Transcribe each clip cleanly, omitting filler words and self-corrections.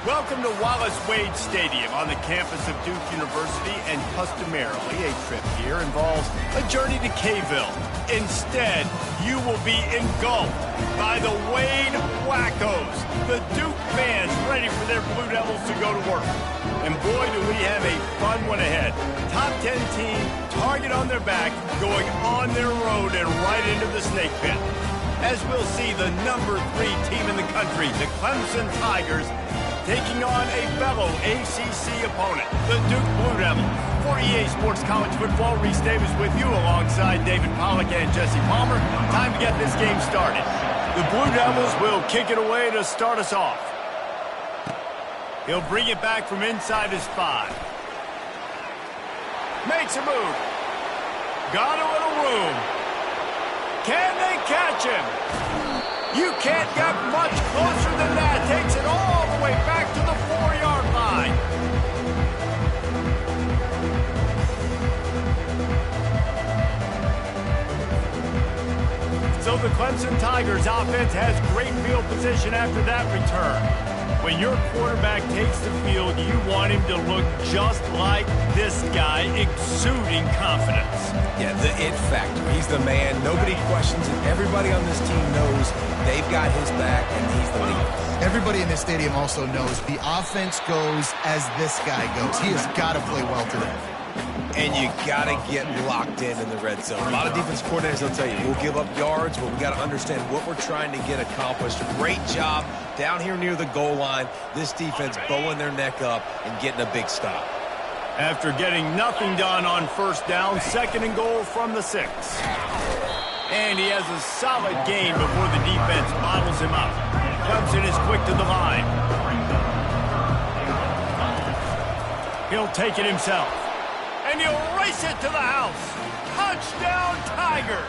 Welcome to Wallace Wade Stadium on the campus of Duke University, and customarily a trip here involves a journey to K-ville. Instead, you will be engulfed by the Wade Wackos, the Duke fans ready for their Blue Devils to go to work. And boy, do we have a fun one ahead. Top 10 team, target on their back, going on their road and right into the snake pit. As we'll see, the number 3 team in the country, the Clemson Tigers, taking on a fellow ACC opponent, the Duke Blue Devils. For EA Sports College Football, Reese Davis with you alongside David Pollack and Jesse Palmer. Time to get this game started. The Blue Devils will kick it away to start us off. He'll bring it back from inside his 5. Makes a move. Got a little room. Can they catch him? You can't get much closer than that. Takes it all the way back to the 4-yard line. So the Clemson Tigers offense has great field position after that return. When your quarterback takes the field, you want him to look just like this guy, exuding confidence. Yeah, the it factor. He's the man. Nobody questions it. Everybody on this team knows they've got his back, and he's the leader. Everybody in this stadium also knows the offense goes as this guy goes. He has got to play well today. And you got to get locked in the red zone. A lot of defense coordinators will tell you, we'll give up yards, but we got to understand what we're trying to get accomplished. Great job down here near the goal line. This defense bowing their neck up and getting a big stop. After getting nothing done on first down, 2nd and goal from the 6. And he has a solid gain before the defense bottles him up. Clemson is quick to the line. He'll take it himself. And he'll race it to the house. Touchdown, Tigers!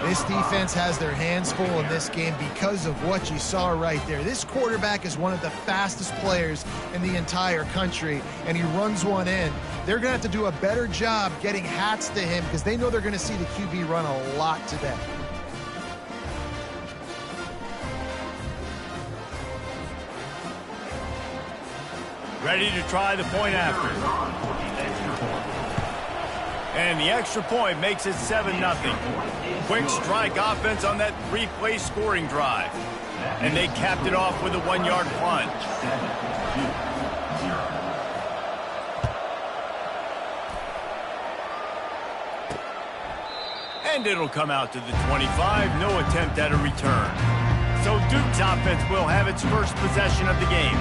This defense has their hands full in this game because of what you saw right there. This quarterback is one of the fastest players in the entire country, and he runs one in. They're going to have to do a better job getting hats to him because they know they're going to see the QB run a lot today. Ready to try the point after. And the extra point makes it 7-0. Quick strike offense on that 3-play scoring drive. And they capped it off with a 1-yard plunge. And it'll come out to the 25. No attempt at a return. So Duke's offense will have its first possession of the game.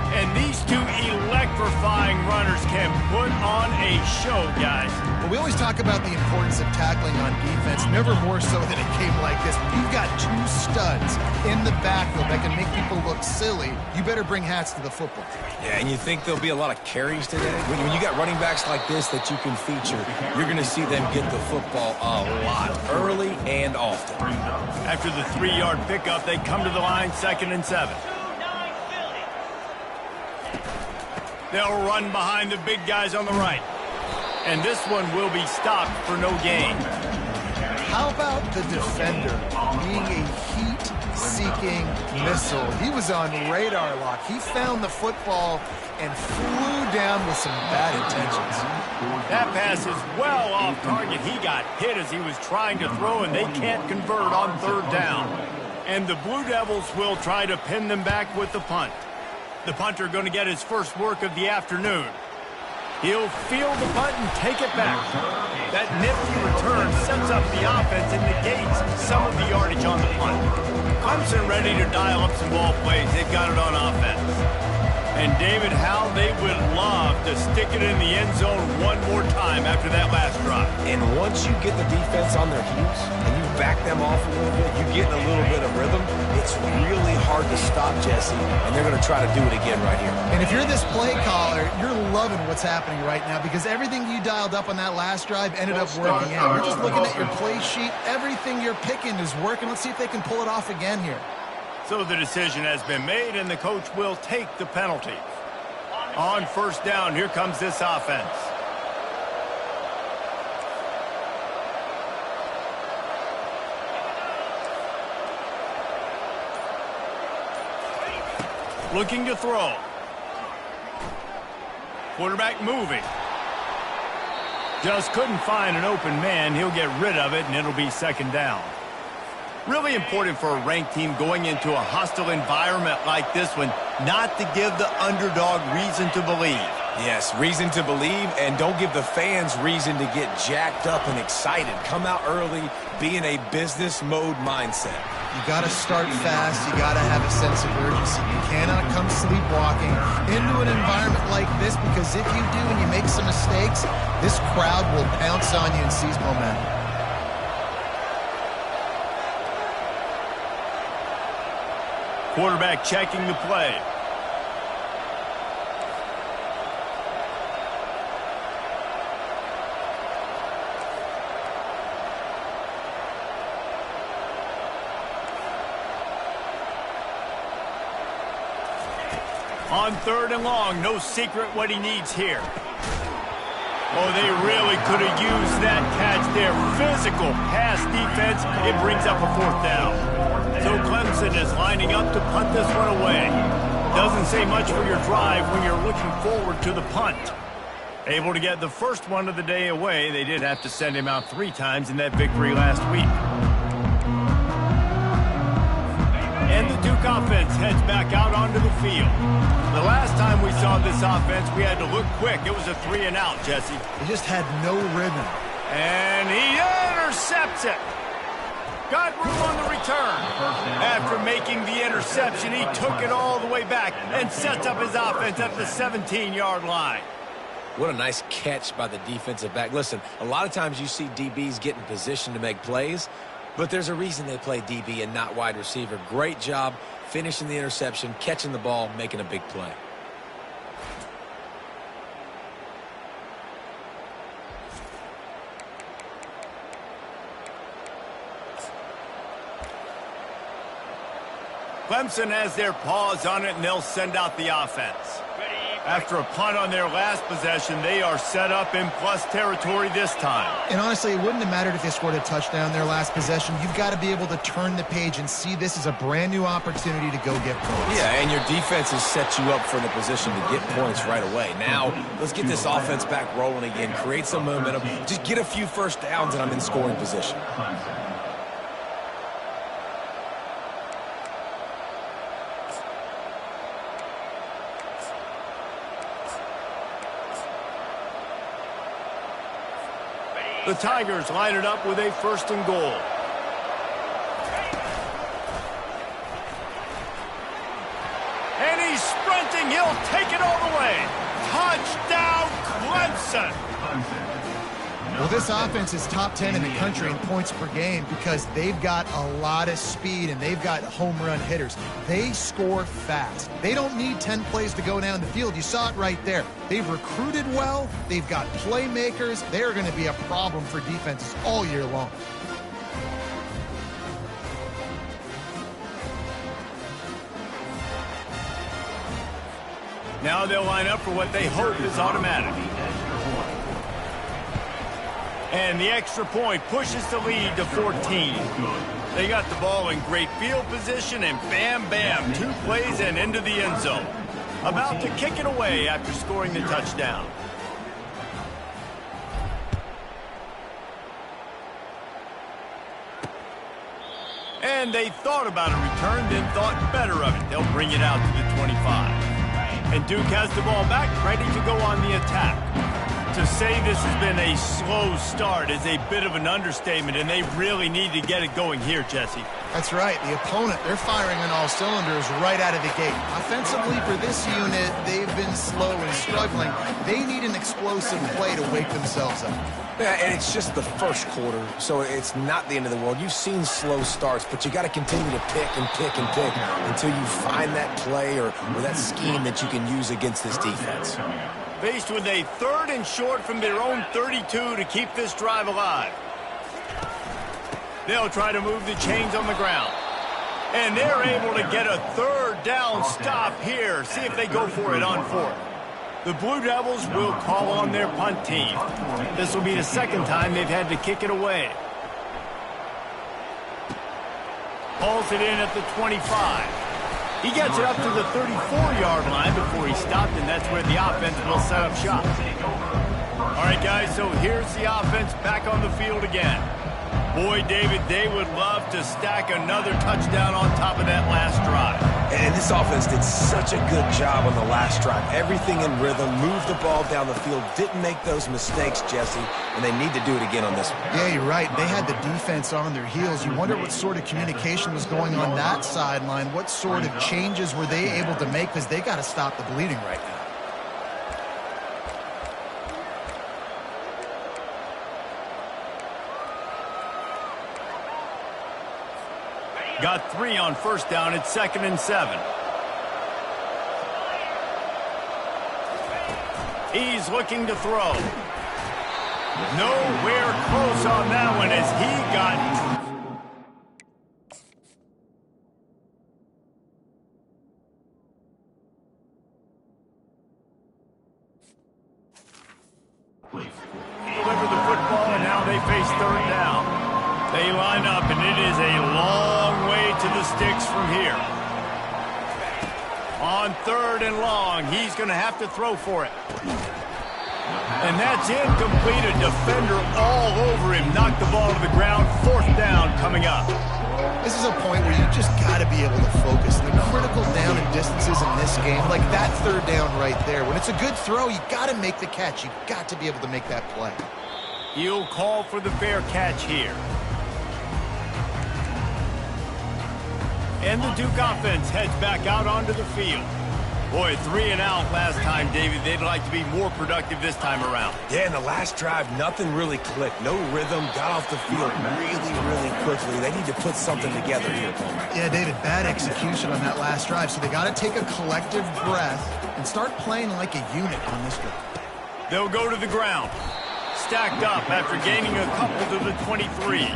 And these two electrifying runners can put on a show, guys. Well, we always talk about the importance of tackling on defense, never more so than a game like this. When you've got 2 studs in the backfield that can make people look silly, you better bring hats to the football. Yeah, and you think there'll be a lot of carries today? When you got running backs like this that you can feature, you're going to see them get the football a lot, early and often. After the 3-yard pickup, they come to the line, 2nd and 7. They'll run behind the big guys on the right. And this one will be stopped for no gain. How about the defender being a heat-seeking missile? He was on radar lock. He found the football and flew down with some bad intentions. That pass is well off target. He got hit as he was trying to throw, and they can't convert on 3rd down. And the Blue Devils will try to pin them back with the punt. The punter going to get his first work of the afternoon. He'll field the punt and take it back. That nifty return sets up the offense and negates some of the yardage on the punt. Clemson ready to dial up some ball plays. They've got it on offense. And David, how they would love to stick it in the end zone one more time after that last drive. And once you get the defense on their heels and you back them off a little bit, you get in a little bit of rhythm, it's really hard to stop, Jesse, and they're going to try to do it again right here. And if you're this play caller, you're loving what's happening right now because everything you dialed up on that last drive ended up working out. You're just looking at your play sheet. Everything you're picking is working. Let's see if they can pull it off again here. So the decision has been made, and the coach will take the penalty. On 1st down, here comes this offense. looking to throw. Quarterback moving. Just couldn't find an open man. He'll get rid of it, and it'll be second down. Really important for a ranked team going into a hostile environment like this one not to give the underdog reason to believe. Yes, reason to believe, and don't give the fans reason to get jacked up and excited. Come out early, be in a business mode mindset. You got to start fast. You got to have a sense of urgency. You cannot come sleepwalking into an environment like this, because if you do and you make some mistakes, this crowd will pounce on you and seize momentum. Quarterback checking the play. On 3rd and long, no secret what he needs here. Oh, they really could have used that catch there. Physical pass defense. It brings up a 4th down. So Clemson is lining up to punt this one away. Doesn't say much for your drive when you're looking forward to the punt. Able to get the first one of the day away. They did have to send him out 3 times in that victory last week. And the Duke offense heads back out onto the field. The last time we saw this offense, we had to look quick. It was a 3-and-out, Jesse. They just had no rhythm. And he intercepts it. Got room on the return. After making the interception, he took it all the way back and sets up his offense at the 17-yard line. What a nice catch by the defensive back. Listen, a lot of times you see DBs get in position to make plays, but there's a reason they play DB and not wide receiver. Great job finishing the interception, catching the ball, making a big play. Clemson has their paws on it, and they'll send out the offense. After a punt on their last possession, they are set up in plus territory this time. And honestly, it wouldn't have mattered if they scored a touchdown their last possession. You've got to be able to turn the page and see this as a brand new opportunity to go get points. Yeah, and your defense has set you up for the position to get points right away. Now, let's get this offense back rolling again, create some momentum, just get a few first downs, and I'm in scoring position. The Tigers line it up with a 1st and goal. And he's sprinting. He'll take it all the way. Touchdown, Clemson. Well, this offense is top 10 in the country in points per game because they've got a lot of speed and they've got home run hitters. They score fast. They don't need 10 plays to go down the field. You saw it right there. They've recruited well. They've got playmakers. They're going to be a problem for defenses all year long. Now they'll line up for what they hope is automatic. And the extra point pushes the lead to 14. They got the ball in great field position, and bam, bam, 2 plays and into the end zone. About to kick it away after scoring the touchdown. And they thought about a return, then thought better of it. They'll bring it out to the 25. And Duke has the ball back, ready to go on the attack. To say this has been a slow start is a bit of an understatement, and they really need to get it going here, Jesse. That's right. The opponent, they're firing on all cylinders right out of the gate. Offensively, for this unit, they've been slow and struggling. They need an explosive play to wake themselves up. Yeah, and it's just the first quarter, so it's not the end of the world. You've seen slow starts, but you got to continue to pick and pick and pick until you find that play or that scheme that you can use against this defense. Faced with a 3rd and short from their own 32 to keep this drive alive. They'll try to move the chains on the ground. And they're able to get a 3rd down stop here. See if they go for it on 4th. The Blue Devils will call on their punt team. This will be the 2nd time they've had to kick it away. Hauls it in at the 25. He gets it up to the 34-yard line before he stopped, and that's where the offense will set up shop. All right, guys, so here's the offense back on the field again. Boy, David, they would love to stack another touchdown on top of that last drive. And this offense did such a good job on the last drive. Everything in rhythm, moved the ball down the field, didn't make those mistakes, Jesse, and they need to do it again on this one. Yeah, you're right. They had the defense on their heels. You wonder what sort of communication was going on that sideline. What sort of changes were they able to make, because they got to stop the bleeding right now. Got 3 on first down. It's 2nd and 7. He's looking to throw. Nowhere close on that one as he got... deliver the football, and now they face 3rd down. They line up, and it is a long way to the sticks from here. On 3rd and long, he's going to have to throw for it. And that's incomplete. A defender all over him. Knocked the ball to the ground. 4th down coming up. This is a point where you just got to be able to focus. The critical down and distances in this game, like that 3rd down right there. When it's a good throw, you got to make the catch. You got to be able to make that play. He'll call for the fair catch here. And the Duke offense heads back out onto the field. Boy, 3 and out last time, David. They'd like to be more productive this time around. Yeah, in the last drive, nothing really clicked. No rhythm, got off the field really quickly. They need to put something together here. Yeah, David, bad execution on that last drive. So they got to take a collective breath and start playing like a unit on this drive. They'll go to the ground. Stacked up after gaining a couple to the 23.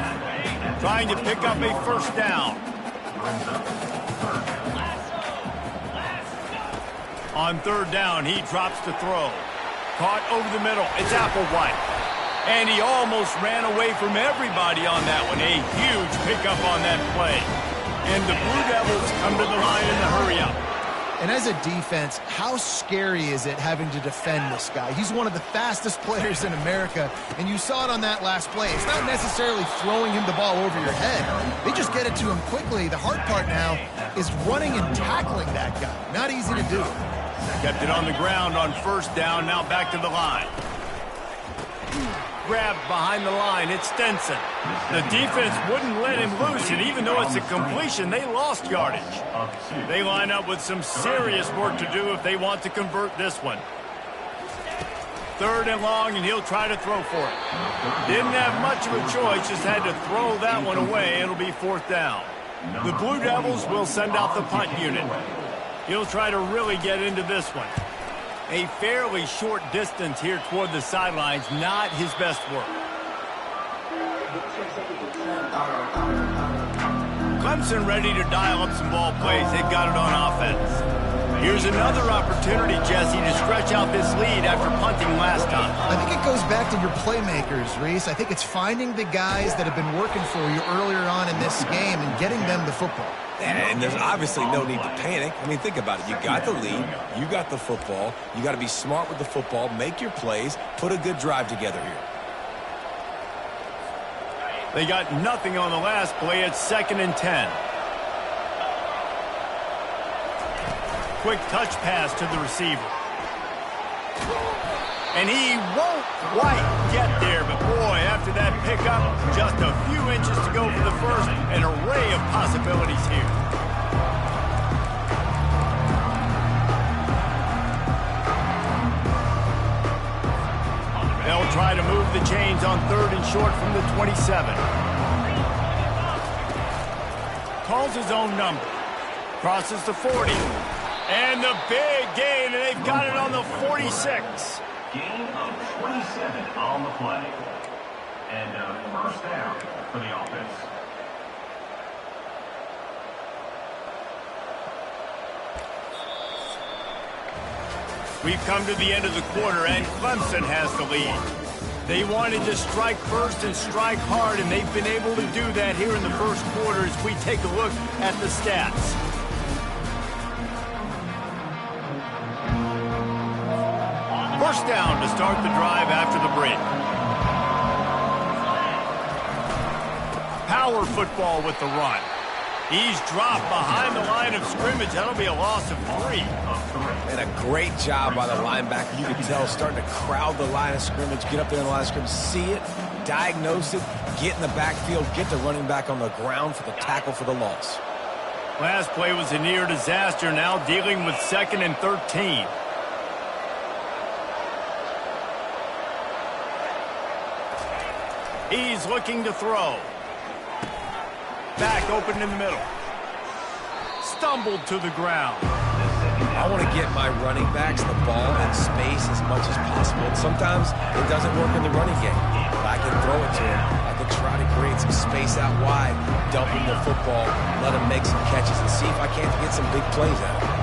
Trying to pick up a 1st down. On 3rd down, he drops to throw. Caught over the middle. It's Applewhite. And he almost ran away from everybody on that one. A huge pickup on that play. And the Blue Devils come to the line in the hurry up. And as a defense, how scary is it having to defend this guy? He's one of the fastest players in America, and you saw it on that last play. It's not necessarily throwing him the ball over your head. They just get it to him quickly. The hard part now is running and tackling that guy. Not easy to do. Kept it on the ground on 1st down, now back to the line. Grabbed behind the line, it's Stenson. The defense wouldn't let him loose, and even though it's a completion, they lost yardage. They line up with some serious work to do if they want to convert this one. 3rd and long, and he'll try to throw for it. Didn't have much of a choice, just had to throw that one away. It'll be 4th down. The Blue Devils will send out the punt unit. He'll try to really get into this one. A fairly short distance here toward the sidelines, not his best work. Clemson ready to dial up some ball plays. They've got it on offense. Here's another opportunity, Jesse, to stretch out this lead after punting last time. I think it goes back to your playmakers, Reese. I think it's finding the guys that have been working for you earlier on in this game and getting them the football. And there's obviously no need to panic. I mean, think about it. You got the lead. You got the football. You got to be smart with the football. Make your plays. Put a good drive together here. They got nothing on the last play. It's 2nd and 10. Quick touch pass to the receiver. And he won't quite get there, but boy, after that pickup, just a few inches to go for the first. An array of possibilities here. They'll try to move the chains on 3rd and short from the 27. Calls his own number. Crosses the 40. And the big gain, and they've got it on the 46. Gain of 27 on the play. And a 1st down for the offense. We've come to the end of the quarter, and Clemson has the lead. They wanted to strike first and strike hard, and they've been able to do that here in the 1st quarter as we take a look at the stats. First down to start the drive after the break. Power football with the run. He's dropped behind the line of scrimmage. That'll be a loss of 3. And a great job by the linebacker. You can tell starting to crowd the line of scrimmage, get up there in the line of scrimmage, see it, diagnose it, get in the backfield, get the running back on the ground for the tackle for the loss. Last play was a near disaster. Now dealing with 2nd and 13. He's looking to throw. Back open in the middle. Stumbled to the ground. I want to get my running backs the ball in space as much as possible. And sometimes it doesn't work in the running game. But I can throw it to him. I can try to create some space out wide, dump him the football, let him make some catches, and see if I can't get some big plays out of him.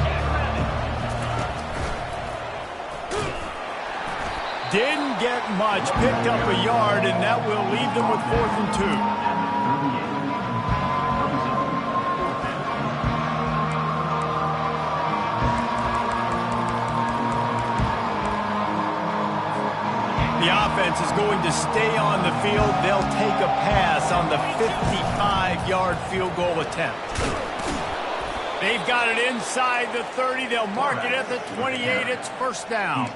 Didn't get much. Picked up a yard, and that will leave them with 4th and 2. The offense is going to stay on the field. They'll take a pass on the 55-yard field goal attempt. They've got it inside the 30. They'll mark it at the 28. It's first down.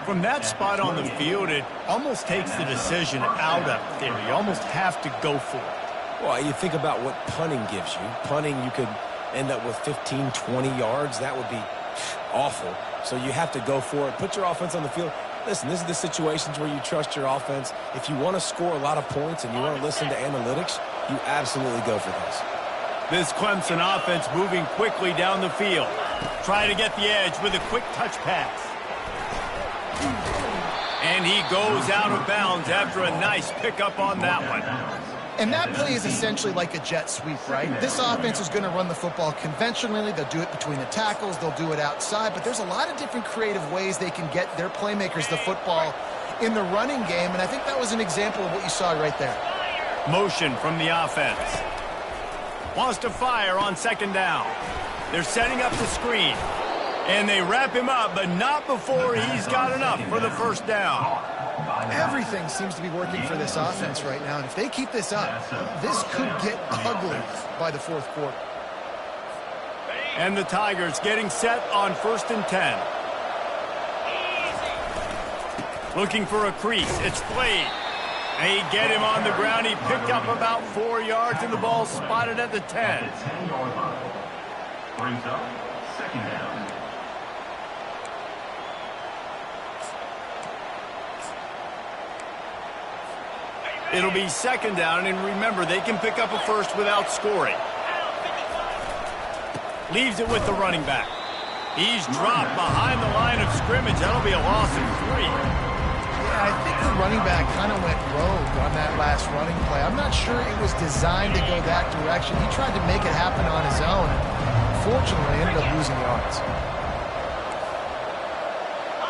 From that spot on the field, it almost takes the decision out of there. You almost have to go for it. Well, you think about what punting gives you. Punting, you could end up with 15, 20 yards. That would be awful. So you have to go for it. Put your offense on the field. Listen, this is the situations where you trust your offense. If you want to score a lot of points and you want to listen to analytics, you absolutely go for this. This Clemson offense moving quickly down the field. Trying to get the edge with a quick touch pass. And he goes out of bounds after a nice pickup on that one. And that play is essentially like a jet sweep, right? This offense is going to run the football conventionally. They'll do it between the tackles. They'll do it outside. But there's a lot of different creative ways they can get their playmakers the football in the running game. And I think that was an example of what you saw right there. Motion from the offense. Wants to fire on 2nd down. They're setting up the screen. And they wrap him up, but not before he's got enough for the first down. Everything seems to be working for this offense right now. And if they keep this up, this could get ugly by the 4th quarter. And the Tigers getting set on 1st and 10. Looking for a crease. It's Slade. They get him on the ground. He picked up about 4 yards, and the ball spotted at the 10. Brings up 2nd down. It'll be 2nd down, and remember, they can pick up a first without scoring. Leaves it with the running back. He's dropped behind the line of scrimmage. That'll be a loss of 3. Yeah, I think the running back kind of went rogue on that last running play. I'm not sure it was designed to go that direction. He tried to make it happen on his own. Fortunately, ended up losing yards.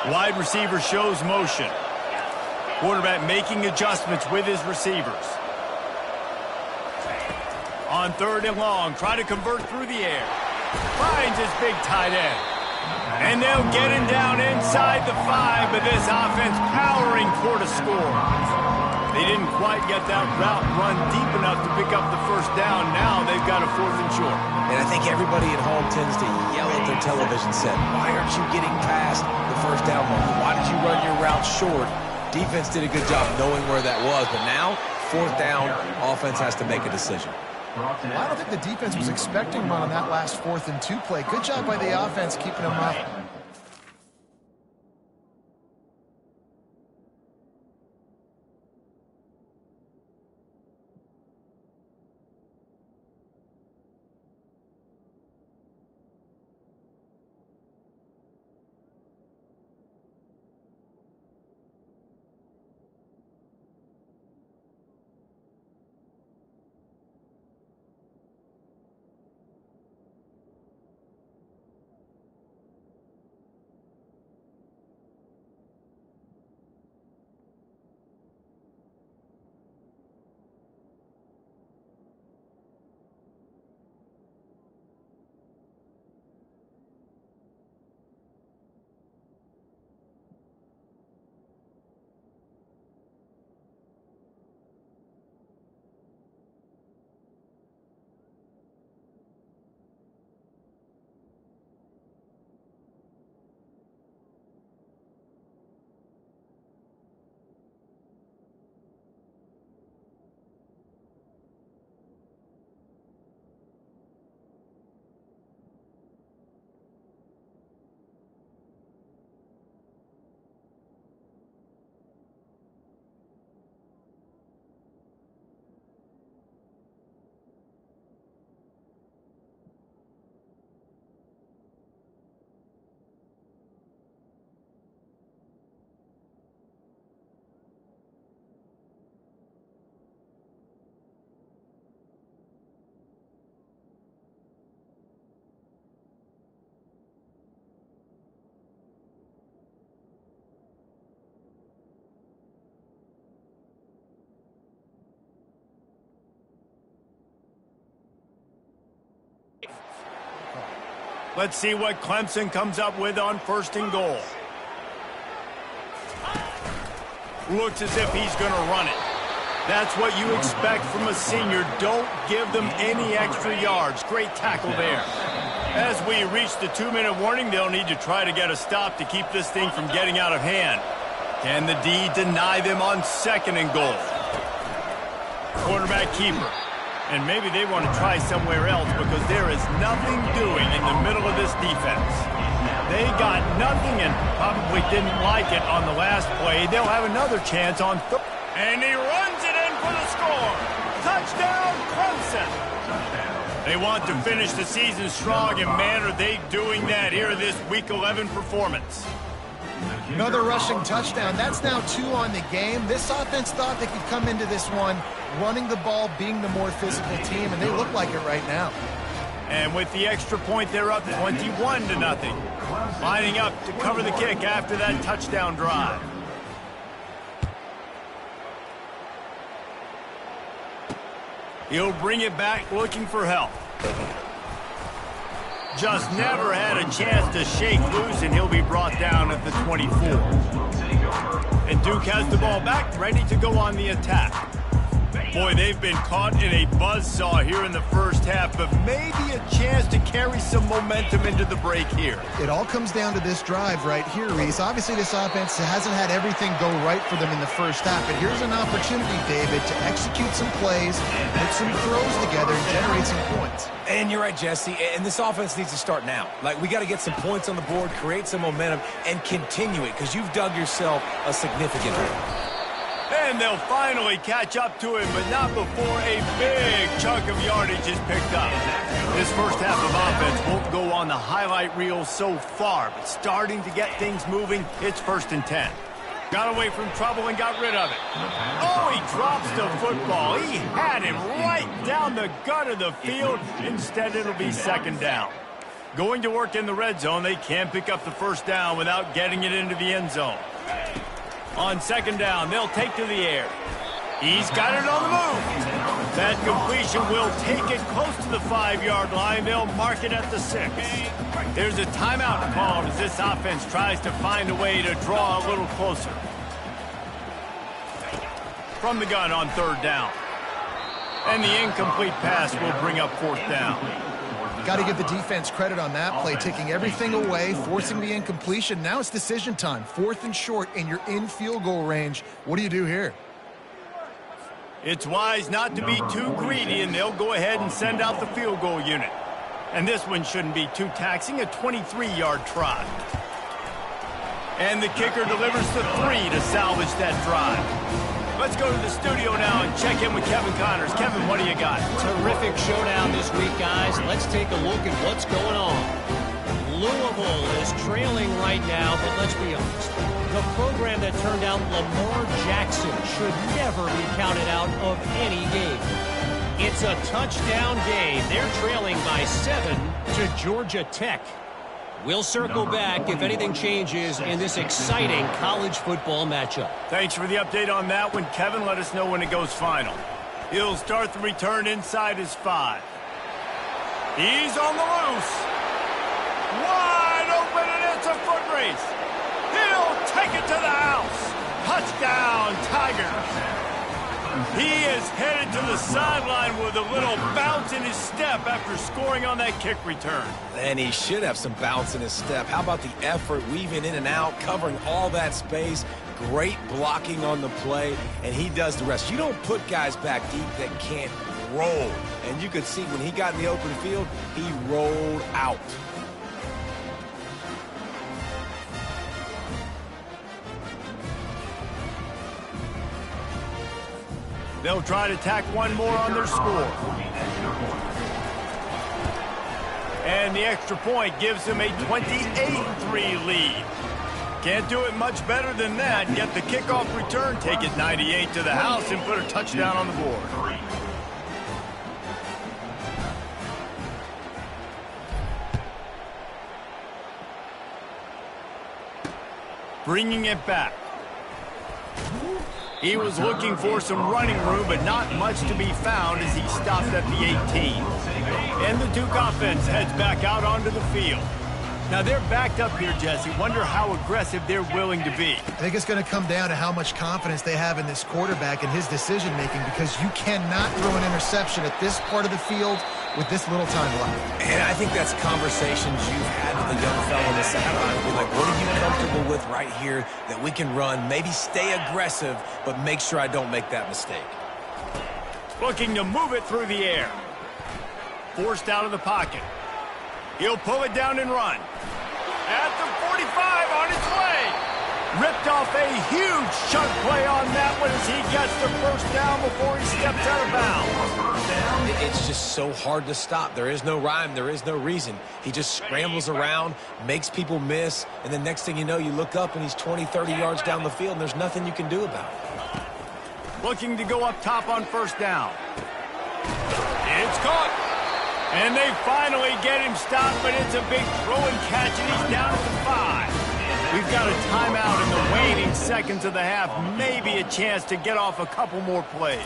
Wide receiver shows motion. Quarterback making adjustments with his receivers. On 3rd and long, try to convert through the air. Finds his big tight end. And they'll get him down inside the 5, but this offense powering toward a score. They didn't quite get that route run deep enough to pick up the first down. Now they've got a 4th and short. And I think everybody at home tends to yell at their television set, why aren't you getting past the first down marker? Why did you run your route short? Defense did a good job knowing where that was, but now, 4th down, offense has to make a decision. Well, I don't think the defense was expecting one on that last 4th and 2 play. Good job by the offense keeping them up. Let's see what Clemson comes up with on 1st and goal. Looks as if he's going to run it. That's what you expect from a senior. Don't give them any extra yards. Great tackle there. As we reach the 2-minute warning, they'll need to try to get a stop to keep this thing from getting out of hand. Can the D deny them on 2nd and goal? Quarterback keeper. And maybe they want to try somewhere else because there is nothing doing in the middle of this defense. They got nothing and probably didn't like it on the last play. They'll have another chance on and he runs it in for the score. Touchdown, Clemson. They want to finish the season strong, and man, are they doing that here in this Week 11 performance. Another rushing touchdown. That's now 2 on the game. This offense thought they could come into this one running the ball, being the more physical team, and they look like it right now. And with the extra point, they're up 21-0. Lining up to cover the kick after that touchdown drive. He'll bring it back looking for help. Just never had a chance to shake loose, and he'll be brought down at the 24. And Duke has the ball back, ready to go on the attack. Boy, they've been caught in a buzzsaw here in the first half, but maybe a chance to carry some momentum into the break here. It all comes down to this drive right here, Reese. Obviously, this offense hasn't had everything go right for them in the first half, but here's an opportunity, David, to execute some plays, put some throws together, and generate some points. And you're right, Jesse, and this offense needs to start now. Like, we got to get some points on the board, create some momentum, and continue it, because you've dug yourself a significant hole. And they'll finally catch up to him, but not before a big chunk of yardage is picked up. This first half of offense won't go on the highlight reel so far, but starting to get things moving, it's 1st and 10. Got away from trouble and got rid of it. Oh, he drops the football. He had him right down the gut of the field. Instead, it'll be 2nd down. Going to work in the red zone, they can't pick up the 1st down without getting it into the end zone. On 2nd down, they'll take to the air. He's got it on the move. That completion will take it close to the 5-yard line. They'll mark it at the 6. There's a timeout called as this offense tries to find a way to draw a little closer. From the gun on 3rd down. And the incomplete pass will bring up 4th down. Got to give the defense credit on that play, taking everything away, forcing the incompletion. Now it's decision time. 4th and short, and you're in field goal range. What do you do here? It's wise not to be too greedy, and they'll go ahead and send out the field goal unit. And this one shouldn't be too taxing, a 23-yard try. And the kicker delivers the 3 to salvage that drive. Let's go to the studio now and check in with Kevin Connors. Kevin, what do you got? Terrific showdown this week, guys. Let's take a look at what's going on. Louisville is trailing right now, but let's be honest. The program that turned out Lamar Jackson should never be counted out of any game. It's a touchdown game. They're trailing by 7 to Georgia Tech. We'll circle back if anything changes in this exciting college football matchup. Thanks for the update on that one, Kevin. Let us know when it goes final. He'll start the return inside his 5. He's on the loose. Wide open, and it's a foot race. He'll take it to the house. Touchdown, Tigers. He is headed to the sideline with a little bounce in his step after scoring on that kick return. And he should have some bounce in his step. How about the effort, weaving in and out, covering all that space, great blocking on the play, and he does the rest. You don't put guys back deep that can't roll. And you could see when he got in the open field, he rolled out. They'll try to tack one more on their score. And the extra point gives them a 28-3 lead. Can't do it much better than that. Get the kickoff return, take it 98 to the house, and put a touchdown on the board. Bringing it back. He was looking for some running room, but not much to be found as he stopped at the 18. And the Duke offense heads back out onto the field. Now they're backed up here, Jesse. Wonder how aggressive they're willing to be. I think it's going to come down to how much confidence they have in this quarterback and his decision-making, because you cannot throw an interception at this part of the field with this little time left. And I think that's conversations you've had with a young fellow on the sideline. Be like, what are you comfortable with right here that we can run? Maybe stay aggressive, but make sure I don't make that mistake. Looking to move it through the air. Forced out of the pocket. He'll pull it down and run. At the 45, on its way. Ripped off a huge chunk play on that one as he gets the first down before he steps out of bounds. It's just so hard to stop. There is no rhyme. There is no reason. He just scrambles around, makes people miss, and the next thing you know, you look up and he's 20, 30 yards down the field, and there's nothing you can do about it. Looking to go up top on first down. It's caught. And they finally get him stopped, but it's a big throw and catch, and he's down at the 5. We've got a timeout in the waning seconds of the half. Maybe a chance to get off a couple more plays.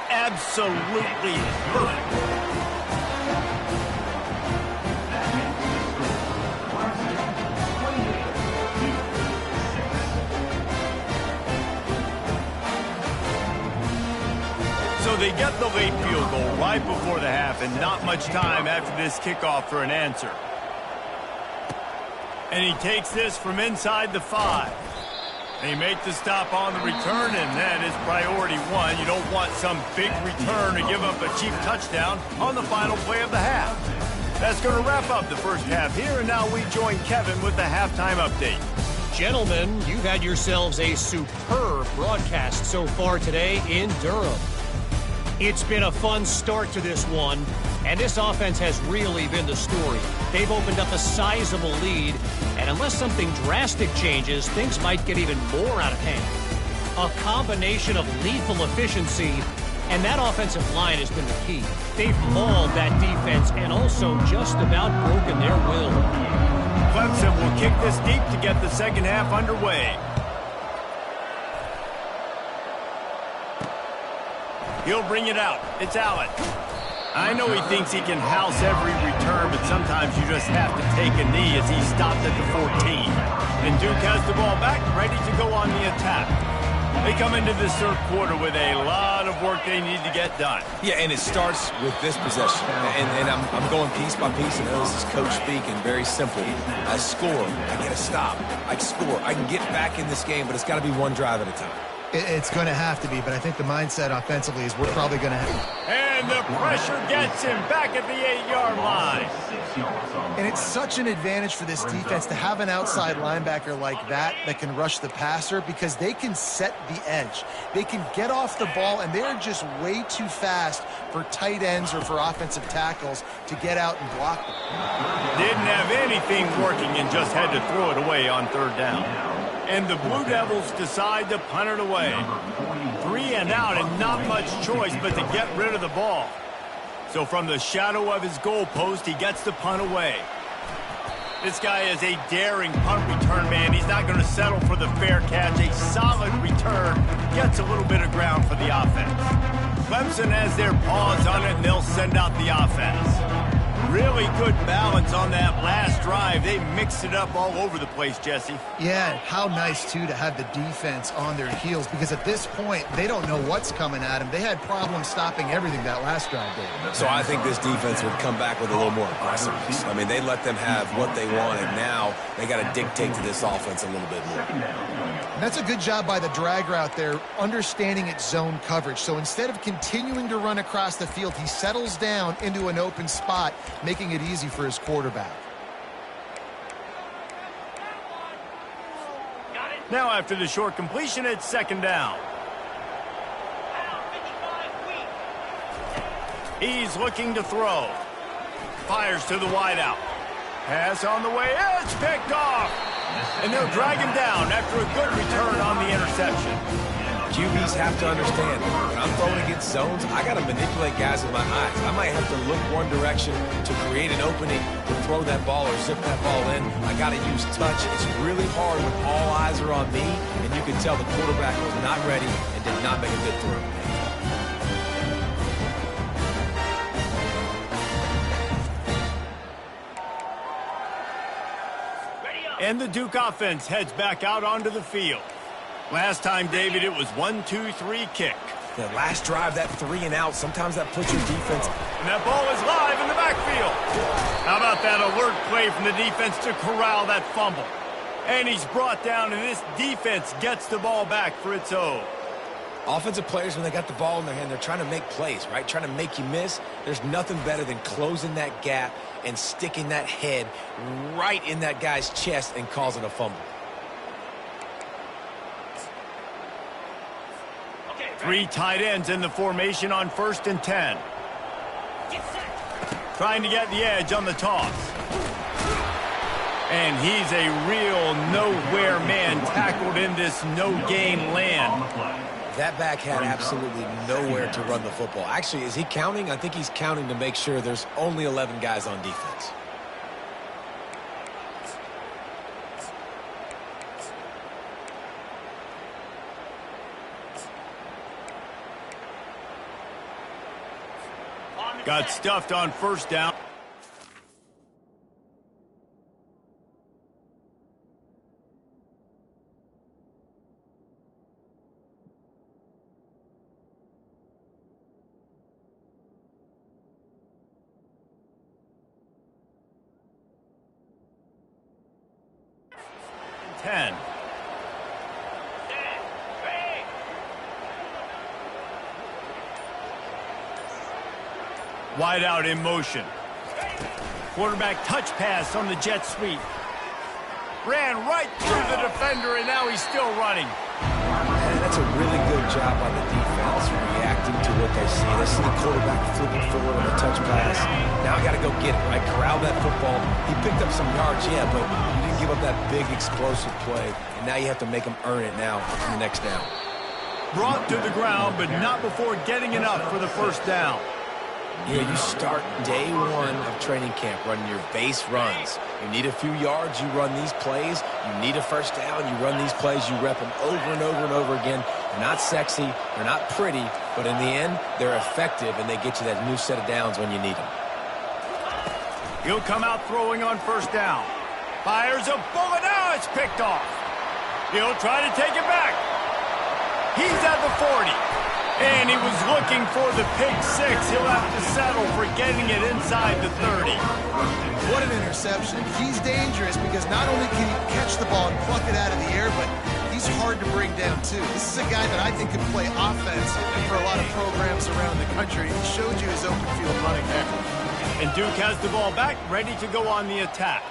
Absolutely perfect. So they get the late field goal right before the half, and not much time after this kickoff for an answer. And he takes this from inside the 5. They make the stop on the return, and that is priority one. You don't want some big return to give up a cheap touchdown on the final play of the half. That's going to wrap up the first half here, and now we join Kevin with the halftime update. Gentlemen, you've had yourselves a superb broadcast so far today in Durham. It's been a fun start to this one, and this offense has really been the story. They've opened up a sizable lead, and unless something drastic changes, things might get even more out of hand. A combination of lethal efficiency, and that offensive line has been the key. They've mauled that defense and also just about broken their will. Clemson will kick this deep to get the second half underway. He'll bring it out. It's Allen. I know he thinks he can house every return, but sometimes you just have to take a knee as he stopped at the 14. And Duke has the ball back, ready to go on the attack. They come into this third quarter with a lot of work they need to get done. Yeah, and it starts with this possession. And I'm going piece by piece, and this is coach speaking, very simple. I score, I get a stop, I score. I can get back in this game, but it's got to be one drive at a time. It's going to have to be, but I think the mindset offensively is we're probably going to have. And the pressure gets him back at the 8-yard line. And it's such an advantage for this defense to have an outside linebacker like that can rush the passer, because they can set the edge. They can get off the ball, and they're just way too fast for tight ends or for offensive tackles to get out and block them. Didn't have anything working and just had to throw it away on third down. And the Blue Devils decide to punt it away. 3 and out, and not much choice but to get rid of the ball. So from the shadow of his goal post, he gets the punt away. This guy is a daring punt return man. He's not going to settle for the fair catch. A solid return gets a little bit of ground for the offense. Clemson has their paws on it, and they'll send out the offense. Really good balance on that last drive. They mixed it up all over the place, Jesse. Yeah, how nice, too, to have the defense on their heels, because at this point, they don't know what's coming at them. They had problems stopping everything that last drive did. So I think this defense would come back with a little more aggressiveness. I mean, they let them have what they wanted. Now they got to dictate to this offense a little bit more. And that's a good job by the drag route there, understanding its zone coverage. So instead of continuing to run across the field, he settles down into an open spot, making it easy for his quarterback. Now after the short completion, it's second down. He's looking to throw. Fires to the wideout. Pass on the way. It's picked off. And they'll drag him down after a good return on the interception. QBs have to understand, when I'm throwing against zones, I got to manipulate guys with my eyes. I might have to look one direction to create an opening to throw that ball or zip that ball in. I got to use touch. It's really hard when all eyes are on me, and you can tell the quarterback was not ready and did not make a good throw. And the Duke offense heads back out onto the field. Last time, David, it was 1-2-3 kick. The last drive, that 3 and out, sometimes that puts your defense. And that ball is live in the backfield. How about that alert play from the defense to corral that fumble? And he's brought down, and this defense gets the ball back for its own. Offensive players, when they got the ball in their hand, they're trying to make plays, right? Trying to make you miss. There's nothing better than closing that gap and sticking that head right in that guy's chest and causing a fumble. Three tight ends in the formation on 1st and 10. Trying to get the edge on the toss. And he's a real nowhere man tackled in this no-gain land. That back had absolutely nowhere to run the football. Actually, is he counting? I think he's counting to make sure there's only 11 guys on defense. Got stuffed on 1st down. Wide out in motion. Quarterback touch pass on the jet sweep. Ran right through the defender, and now he's still running. And that's a really good job by the defense reacting to what they see. They see the quarterback flipping forward on a touch pass. Now I got to go get it, right? Corral that football. He picked up some yards, yeah, but you didn't give up that big explosive play. And now you have to make him earn it now in the next down. Brought to the ground, but not before getting enough for the 1st down. Yeah, you start day 1 of training camp running your base runs. You need a few yards, you run these plays. You need a 1st down, you run these plays. You rep them over and over and over again. They're not sexy, they're not pretty, but in the end, they're effective, and they get you that new set of downs when you need them. He'll come out throwing on 1st down. Fires a bullet. Now it's picked off. He'll try to take it back. He's at the 40. And he was looking for the pick 6. He'll have to settle for getting it inside the 30. What an interception. He's dangerous because not only can he catch the ball and pluck it out of the air, but he's hard to bring down, too. This is a guy that I think can play offense for a lot of programs around the country. He showed you his open field running there. And Duke has the ball back, ready to go on the attack.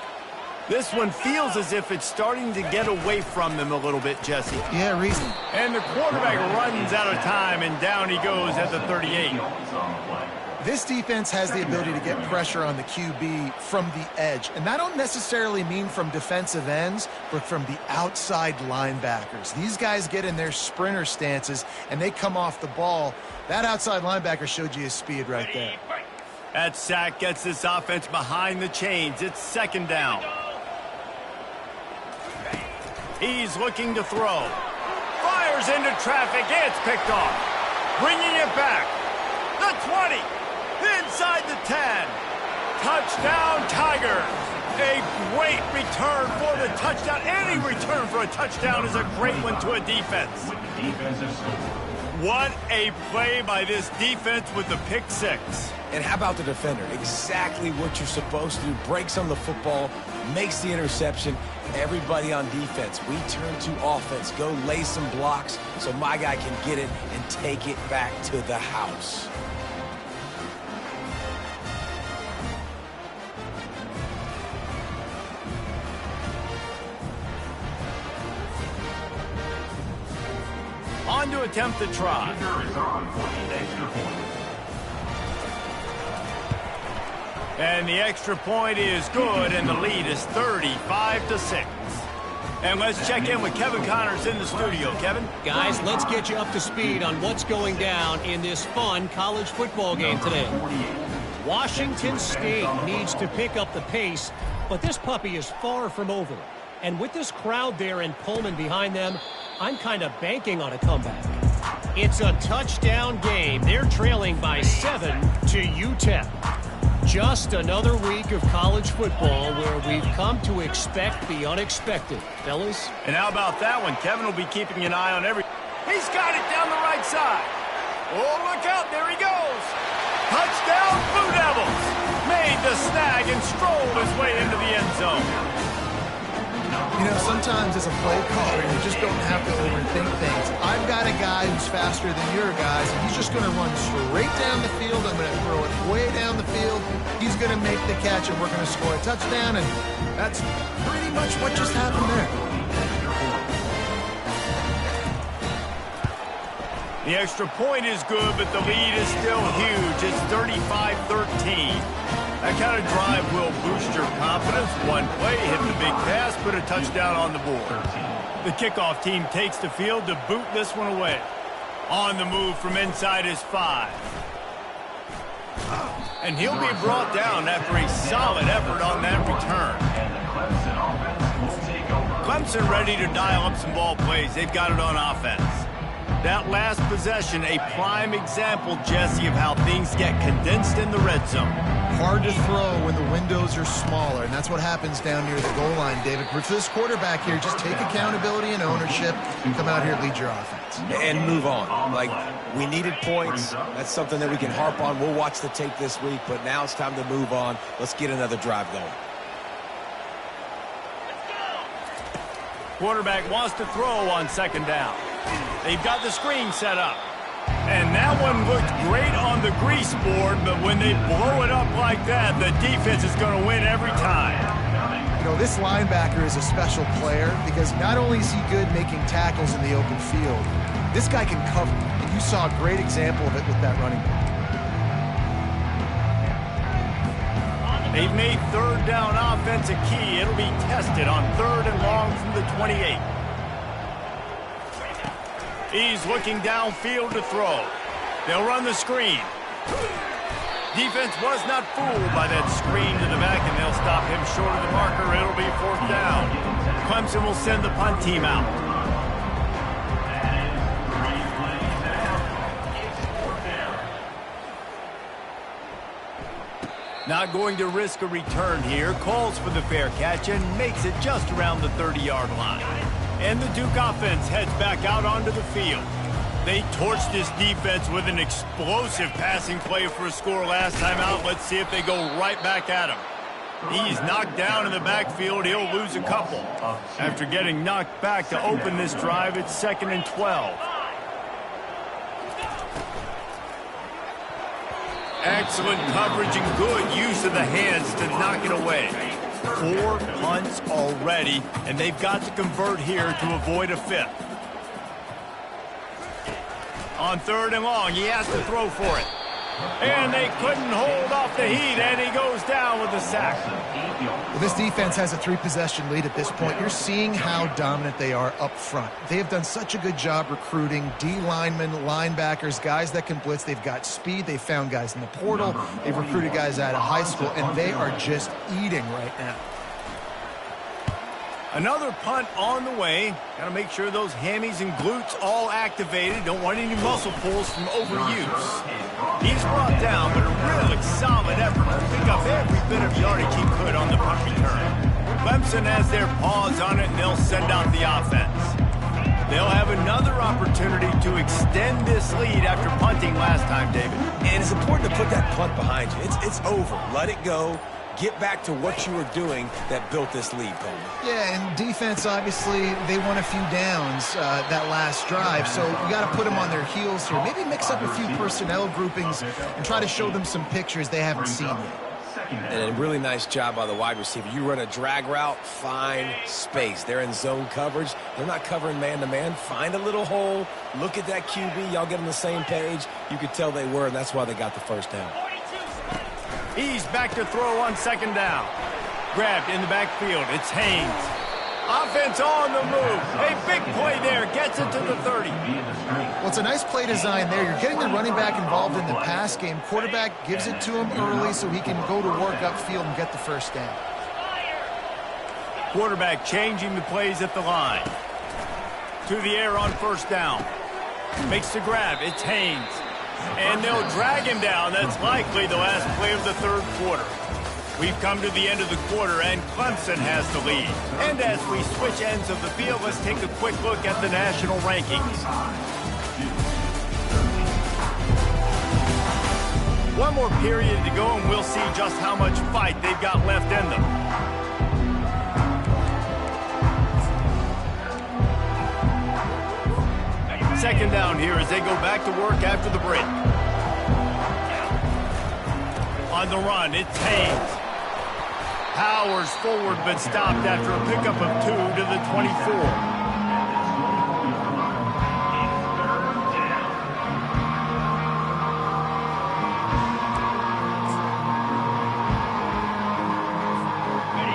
This one feels as if it's starting to get away from them a little bit, Jesse. Yeah, reason. And the quarterback runs out of time, and down he goes at the 38. This defense has the ability to get pressure on the QB from the edge. And that don't necessarily mean from defensive ends, but from the outside linebackers. These guys get in their sprinter stances, and they come off the ball. That outside linebacker showed you his speed right there. That sack gets this offense behind the chains. It's 2nd down. He's looking to throw. Fires into traffic. It's picked off. Bringing it back. The 20. Inside the 10. Touchdown, Tigers. A great return for the touchdown. Any return for a touchdown is a great one to a defense. What a play by this defense with the pick 6. And how about the defender? Exactly what you're supposed to do. Breaks on the football, makes the interception. Everybody on defense, we turn to offense. Go lay some blocks so my guy can get it and take it back to the house. On to attempt the try. And the extra point is good, and the lead is 35-6. And let's check in with Kevin Connors in the studio. Kevin? Guys, let's get you up to speed on what's going down in this fun college football game today. Washington State needs to pick up the pace, but this puppy is far from over. And with this crowd there in Pullman behind them, I'm kind of banking on a comeback. It's a touchdown game. They're trailing by 7 to UTEP. Just another week of college football where we've come to expect the unexpected. Fellas? And how about that one? Kevin will be keeping an eye on every... He's got it down the right side. Oh, look out. There he goes. Touchdown, Blue Devils. Made the snag and strolled his way into the end zone. You know, sometimes as a play caller, you just don't have to overthink things. I've got a guy who's faster than your guys, and he's just going to run straight down the field. I'm going to throw it way down the field. He's going to make the catch, and we're going to score a touchdown, and that's pretty much what just happened there. The extra point is good, but the lead is still huge. It's 35-13. That kind of drive will boost your confidence. One play, hit the big pass, put a touchdown on the board. The kickoff team takes the field to boot this one away. On the move from inside his 5. And he'll be brought down after a solid effort on that return. Clemson ready to dial up some ball plays. They've got it on offense. That last possession, a prime example, Jesse, of how things get condensed in the red zone. Hard to throw when the windows are smaller, and that's what happens down near the goal line, David. But for this quarterback here, just take accountability and ownership, come out here and lead your offense. And move on. Like, we needed points. That's something that we can harp on. We'll watch the tape this week, but now it's time to move on. Let's get another drive going. Quarterback wants to throw on second down. They've got the screen set up. And that one looked great on the grease board, but when they blow it up like that, the defense is going to win every time. You know, this linebacker is a special player because not only is he good making tackles in the open field, this guy can cover. And you saw a great example of it with that running back. They've made third down offense a key. It'll be tested on 3rd and long from the 28. He's looking downfield to throw. They'll run the screen. Defense was not fooled by that screen to the back, and they'll stop him short of the marker. It'll be 4th down. Clemson will send the punt team out. Not going to risk a return here. Calls for the fair catch and makes it just around the 30-yard line. And the Duke offense heads back out onto the field. They torched this defense with an explosive passing play for a score last time out. Let's see if they go right back at him. He's knocked down in the backfield. He'll lose a couple. After getting knocked back to open this drive, it's 2nd and 12. Excellent coverage and good use of the hands to knock it away. 4 punts already, and they've got to convert here to avoid a 5th. On 3rd and long, he has to throw for it. And they couldn't hold off the heat, and he goes down with a sack. Well, this defense has a 3-possession lead at this point. You're seeing how dominant they are up front. They have done such a good job recruiting D linemen, linebackers, guys that can blitz. They've got speed. They've found guys in the portal. They've recruited guys out of high school, and they are just eating right now. Another punt on the way. Got to make sure those hammies and glutes all activated. Don't want any muscle pulls from overuse. He's brought down, but a really solid effort to pick up every bit of yardage he could on the punt return. Clemson has their paws on it, and they'll send out the offense. They'll have another opportunity to extend this lead after punting last time, David. And it's important to put that punt behind you. It's over. Let it go. Get back to what you were doing that built this lead, Coleman. Yeah, and defense, obviously, they won a few downs that last drive, so you got to put them on their heels here. Maybe mix up a few personnel groupings and try to show them some pictures they haven't seen yet. And a really nice job by the wide receiver. You run a drag route, find space. They're in zone coverage. They're not covering man-to-man. Find a little hole. Look at that QB. Y'all get on the same page. You could tell they were, and that's why they got the 1st down. He's back to throw on 2nd down. Grabbed in the backfield. It's Haynes. Offense on the move. A big play there. Gets it to the 30. Well, it's a nice play design there. You're getting the running back involved in the pass game. Quarterback gives it to him early so he can go to work upfield and get the first down. Quarterback changing the plays at the line. To the air on first down. Makes the grab. It's Haynes. And they'll drag him down. That's likely the last play of the third quarter. We've come to the end of the quarter, and Clemson has the lead. And as we switch ends of the field, let's take a quick look at the national rankings. One more period to go, and we'll see just how much fight they've got left in them. Second down here as they go back to work after the break. On the run, it's Haynes. Powers forward, but stopped after a pickup of 2 to the 24.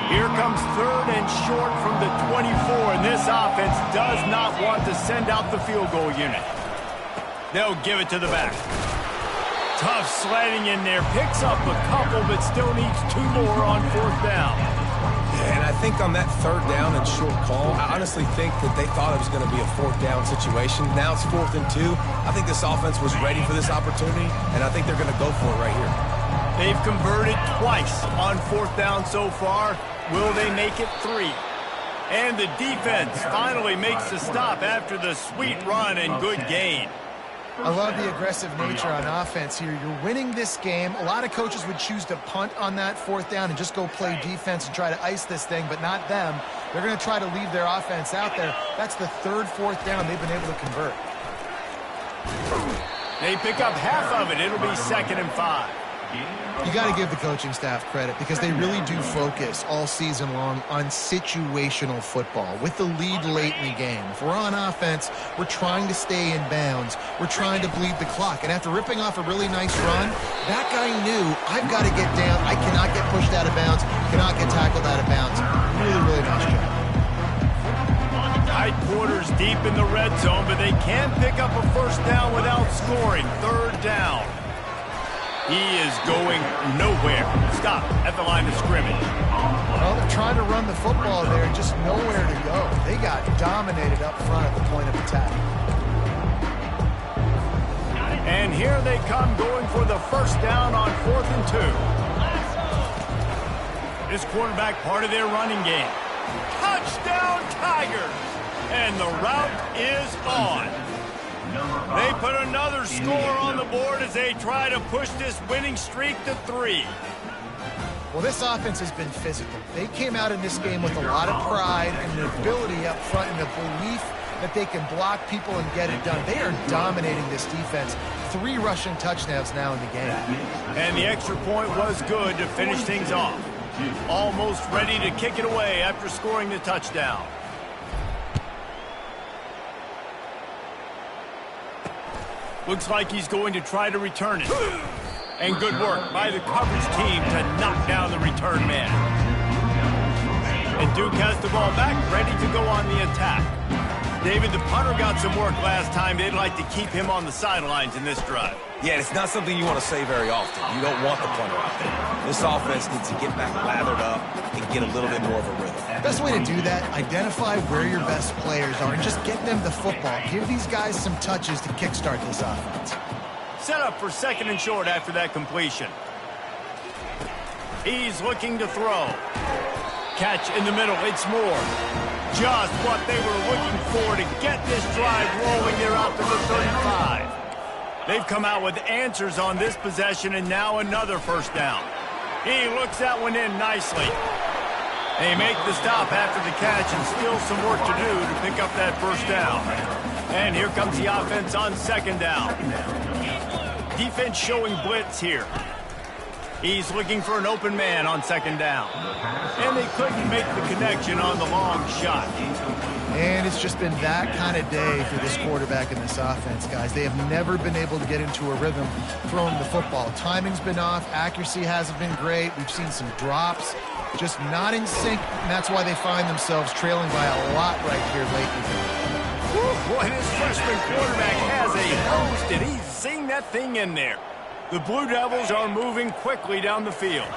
Here comes third and short from the 24, and this offense does not want to send out the field goal unit. They'll give it to the back. Tough sledding in there. Picks up a couple, but still needs 2 more on fourth down. Yeah, and I think on that third down and short call, I honestly think that they thought it was going to be a fourth down situation. Now it's 4th and 2. I think this offense was ready for this opportunity, and I think they're going to go for it right here. They've converted twice on fourth down so far. Will they make it 3? And the defense finally makes the stop after the sweet run and good gain. I love the aggressive nature on offense here. You're winning this game. A lot of coaches would choose to punt on that fourth down and just go play defense and try to ice this thing, but not them. They're going to try to leave their offense out there. That's the 3rd, 4th down they've been able to convert. They pick up half of it. It'll be 2nd and 5. You got to give the coaching staff credit because they really do focus all season long on situational football with the lead late in the game. If we're on offense, we're trying to stay in bounds. We're trying to bleed the clock. And after ripping off a really nice run, that guy knew, I've got to get down. I cannot get pushed out of bounds, cannot get tackled out of bounds. Really, really nice job. Tight quarters deep in the red zone, but they can pick up a first down without scoring. 3rd down. He is going nowhere. Stop at the line of scrimmage. Well, they're trying to run the football there, just nowhere to go. They got dominated up front at the point of attack. And here they come going for the first down on 4th and 2. This quarterback part of their running game. Touchdown Tigers! And the route is on. They put another score on the board as they try to push this winning streak to 3. Well, this offense has been physical. They came out in this game with a lot of pride and an ability up front and a belief that they can block people and get it done. They are dominating this defense. 3 rushing touchdowns now in the game. And the extra point was good to finish things off. Almost ready to kick it away after scoring the touchdown. Looks like he's going to try to return it. And good work by the coverage team to knock down the return man. And Duke has the ball back, ready to go on the attack. David, the punter got some work last time. They'd like to keep him on the sidelines in this drive. Yeah, it's not something you want to say very often. You don't want the punter out there. This offense needs to get back lathered up and get a little bit more of a rhythm. Best way to do that, identify where your best players are and just get them the football. Give these guys some touches to kickstart this offense. Set up for 2nd and short after that completion. He's looking to throw. Catch in the middle. It's Moore. Just what they were looking for to get this drive rolling. They're out to the 35. They've come out with answers on this possession, and now another first down. He looks that one in nicely. They make the stop after the catch, and still some work to do to pick up that first down. And here comes the offense on 2nd down. Defense showing blitz here. He's looking for an open man on 2nd down. And they couldn't make the connection on the long shot. And it's just been that kind of day for this quarterback and this offense, guys. They have never been able to get into a rhythm throwing the football. Timing's been off. Accuracy hasn't been great. We've seen some drops. just not in sync, and that's why they find themselves trailing by a lot right here lately. Boy, this freshman quarterback has a host, and he's seeing that thing in there. The Blue Devils are moving quickly down the field.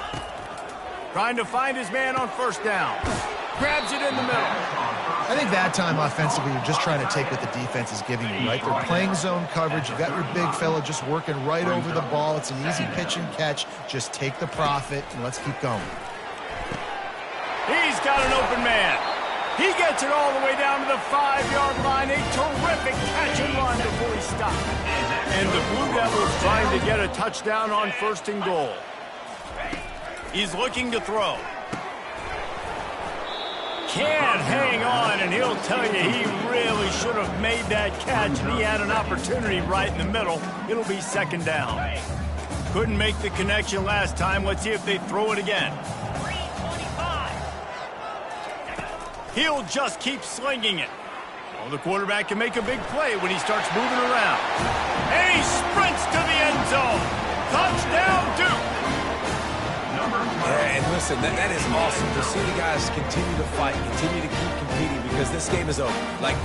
Trying to find his man on first down. Grabs it in the middle. I think that time offensively, you're just trying to take what the defense is giving you, right? They're playing zone coverage. You've got your big fella just working right over the ball. It's an easy pitch and catch. Just take the profit, and let's keep going. He's got an open man. He gets it all the way down to the 5-yard line. A terrific catch and run before he stopped. And the Blue Devils trying to get a touchdown on first and goal. He's looking to throw. Can't hang on, and he'll tell you he really should have made that catch, and he had an opportunity right in the middle. It'll be second down. Couldn't make the connection last time. Let's see if they throw it again. He'll just keep slinging it. Well, the quarterback can make a big play when he starts moving around. And he sprints to the end zone. Touchdown, Duke. Yeah, and listen, that is awesome to see the guys continue to fight, continue to keep competing, because this game is over. Like,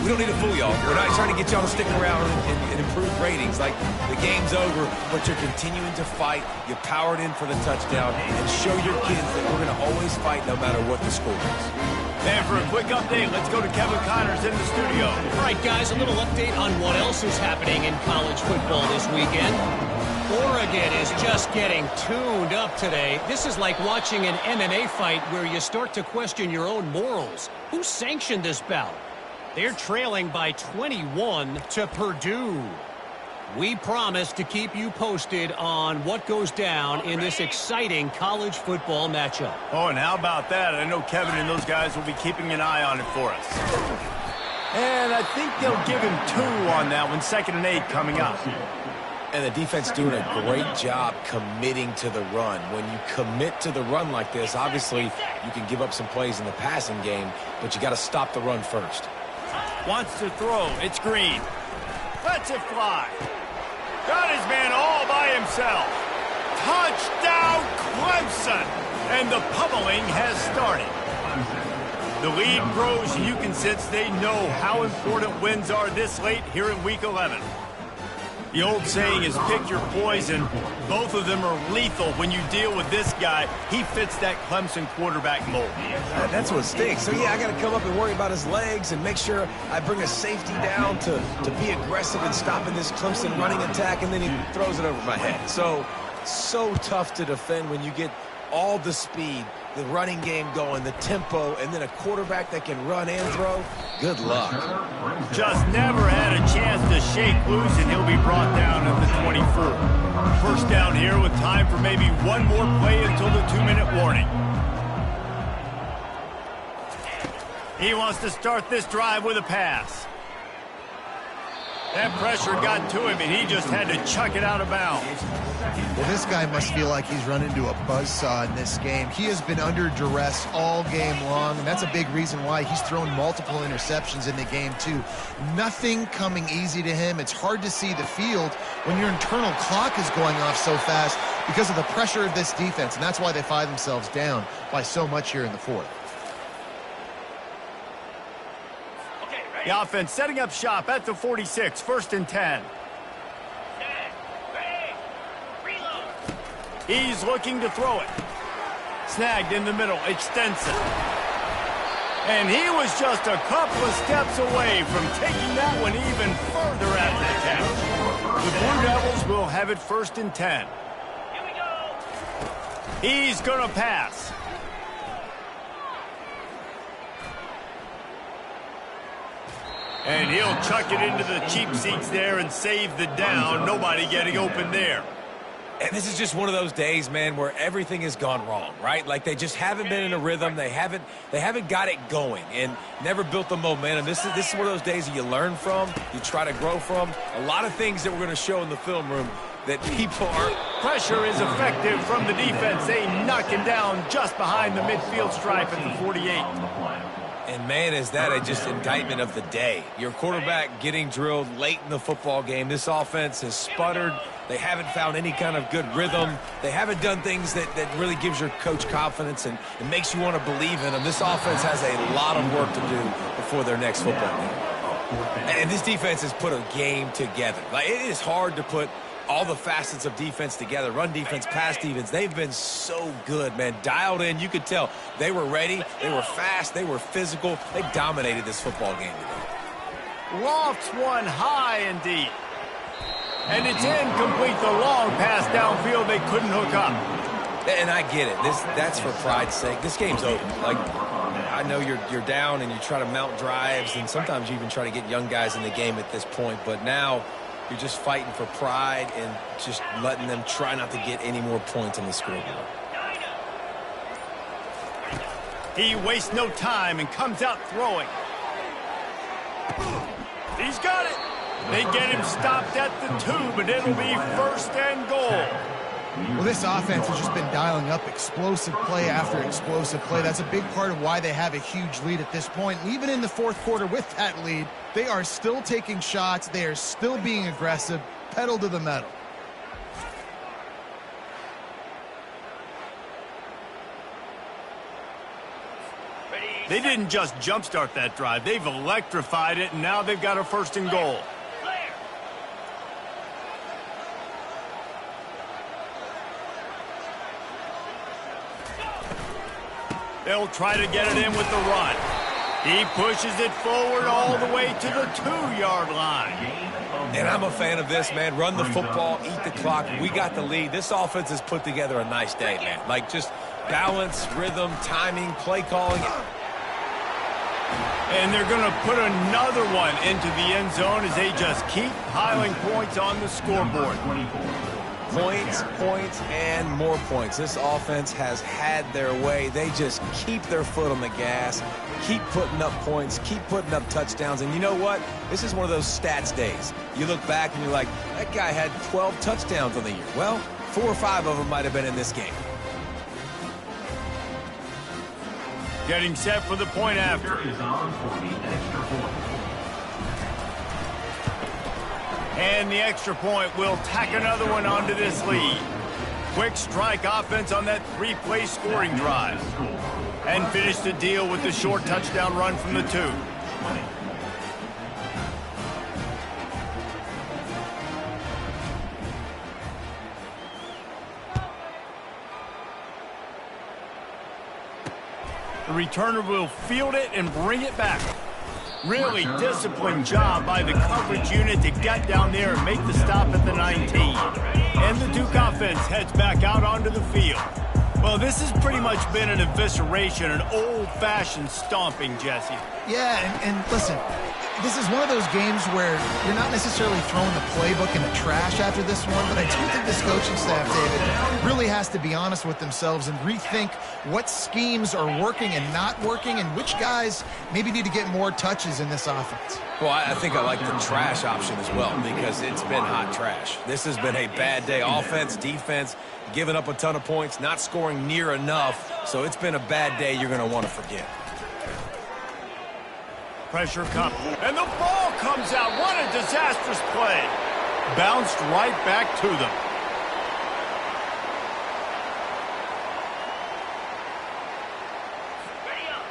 we don't need to fool y'all. We're not trying to get y'all to stick around and improve ratings. Like, the game's over, but you're continuing to fight. You powered in for the touchdown, and show your kids that we're going to always fight no matter what the score is. And for a quick update, let's go to Kevin Connors in the studio. All right, guys, a little update on what else is happening in college football this weekend. Oregon is just getting tuned up today. This is like watching an MMA fight where you start to question your own morals. Who sanctioned this bout? They're trailing by 21 to Purdue. We promise to keep you posted on what goes down in this exciting college football matchup. Oh, and how about that? I know Kevin and those guys will be keeping an eye on it for us. And I think they'll give him 2 on that one, 2nd and 8 coming up. And the defense doing a great job committing to the run. When you commit to the run like this, obviously you can give up some plays in the passing game, but you got to stop the run first. Wants to throw. It's Green. Lets it fly. Got his man all by himself. Touchdown, Clemson. And the pummeling has started. The lead grows, and you can sense they know how important wins are this late here in Week 11. The old saying is pick your poison. Both of them are lethal when you deal with this guy. He fits that Clemson quarterback mold. That's what stinks. So, yeah, I got to come up and worry about his legs and make sure I bring a safety down to be aggressive in stopping this Clemson running attack, and then he throws it over my head. So tough to defend when you get all the speed, the running game going, the tempo, and then a quarterback that can run and throw. Good luck. Just never had a chance to shake loose, and he'll be brought down at the 24. First down here with time for maybe one more play until the 2-minute warning. He wants to start this drive with a pass. That pressure got to him, and he just had to chuck it out of bounds. Well, this guy must feel like he's run into a buzzsaw in this game. He has been under duress all game long, and that's a big reason why he's thrown multiple interceptions in the game, too. Nothing coming easy to him. It's hard to see the field when your internal clock is going off so fast because of the pressure of this defense, and that's why they find themselves down by so much here in the 4th. The offense setting up shop at the 46, 1st and 10. He's looking to throw it. Snagged in the middle, Extensive. And he was just a couple of steps away from taking that one even further at the catch. The Blue Devils will have it 1st and 10. Here we go. He's going to pass. And he'll chuck it into the cheap seats there and save the down. Nobody getting open there. And this is just one of those days, man, where everything has gone wrong, right? Like they just haven't been in a rhythm. They haven't got it going and never built the momentum. This is one of those days that you learn from, you try to grow from. A lot of things that we're going to show in the film room that people aren't. Pressure is effective from the defense. They knock him down just behind the midfield stripe at the 48. And, man, is that just indictment of the day. Your quarterback getting drilled late in the football game. This offense has sputtered. They haven't found any kind of good rhythm. They haven't done things that really gives your coach confidence and makes you want to believe in them. This offense has a lot of work to do before their next football game. And this defense has put a game together. Like, it is hard to put all the facets of defense together. Run defense, pass defense. They've been so good, man. Dialed in. You could tell they were ready. They were fast. They were physical. They dominated this football game today. Lofts one high and deep. And it's incomplete. The long pass downfield they couldn't hook up. And I get it. That's for pride's sake. This game's over. Like, I know you're down and you try to mount drives, and sometimes you even try to get young guys in the game at this point. But now you're just fighting for pride and just letting them try not to get any more points on the scoreboard. He wastes no time and comes out throwing. He's got it. They get him stopped at the 2, but it'll be first and goal. Well, this offense has just been dialing up explosive play after explosive play. That's a big part of why they have a huge lead at this point. And even in the fourth quarter with that lead, they are still taking shots. They are still being aggressive, pedal to the metal. They didn't just jumpstart that drive. They've electrified it, and now they've got a first and goal. They'll try to get it in with the run. He pushes it forward all the way to the 2-yard line. And I'm a fan of this, man. Run the football, eat the clock. We got the lead. This offense has put together a nice day, man. Like, just balance, rhythm, timing, play calling. And they're going to put another one into the end zone as they just keep piling points on the scoreboard. Points, points, and more points. This offense has had their way. They just keep their foot on the gas, keep putting up points, keep putting up touchdowns. And you know what? This is one of those stats days. You look back and you're like, that guy had 12 touchdowns on the year. Well, 4 or 5 of them might have been in this game. Getting set for the point after. And the extra point will tack another one onto this lead. Quick strike offense on that 3-play scoring drive. And finish the deal with the short touchdown run from the 2. The returner will field it and bring it back. Really disciplined job by the coverage unit to get down there and make the stop at the 19. And the Duke offense heads back out onto the field. Well, this has pretty much been an evisceration, an old-fashioned stomping, Jesse. Yeah, and listen, this is one of those games where you're not necessarily throwing the playbook in the trash after this one, but I do think this coaching staff, David, really has to be honest with themselves and rethink what schemes are working and not working and which guys maybe need to get more touches in this offense. Well, I think I like the trash option as well because it's been hot trash. This has been a bad day. Offense, defense, giving up a ton of points, not scoring near enough. So it's been a bad day you're going to want to forget. Pressure comes, and the ball comes out. What a disastrous play. Bounced right back to them.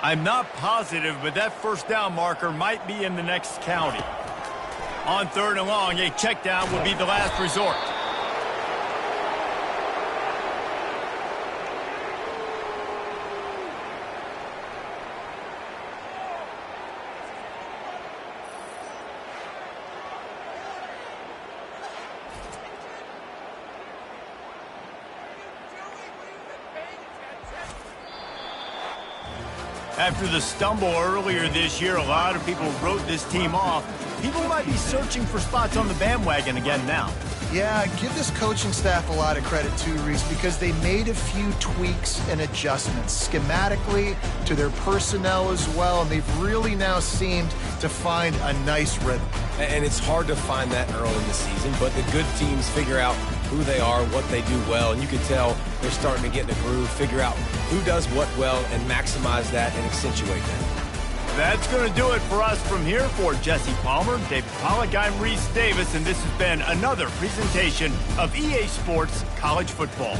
I'm not positive, but that first down marker might be in the next county. On 3rd and long, a check down would be the last resort. After the stumble earlier this year, a lot of people wrote this team off. People might be searching for spots on the bandwagon again now. Yeah, give this coaching staff a lot of credit too, Reese, because they made a few tweaks and adjustments schematically to their personnel as well, and they've really now seemed to find a nice rhythm. And it's hard to find that early in the season, but the good teams figure out who they are, what they do well, and you can tell they're starting to get in a groove, figure out who does what well, and maximize that and accentuate that. That's going to do it for us from here. For Jesse Palmer, David Pollack, I'm Reese Davis, and this has been another presentation of EA Sports College Football.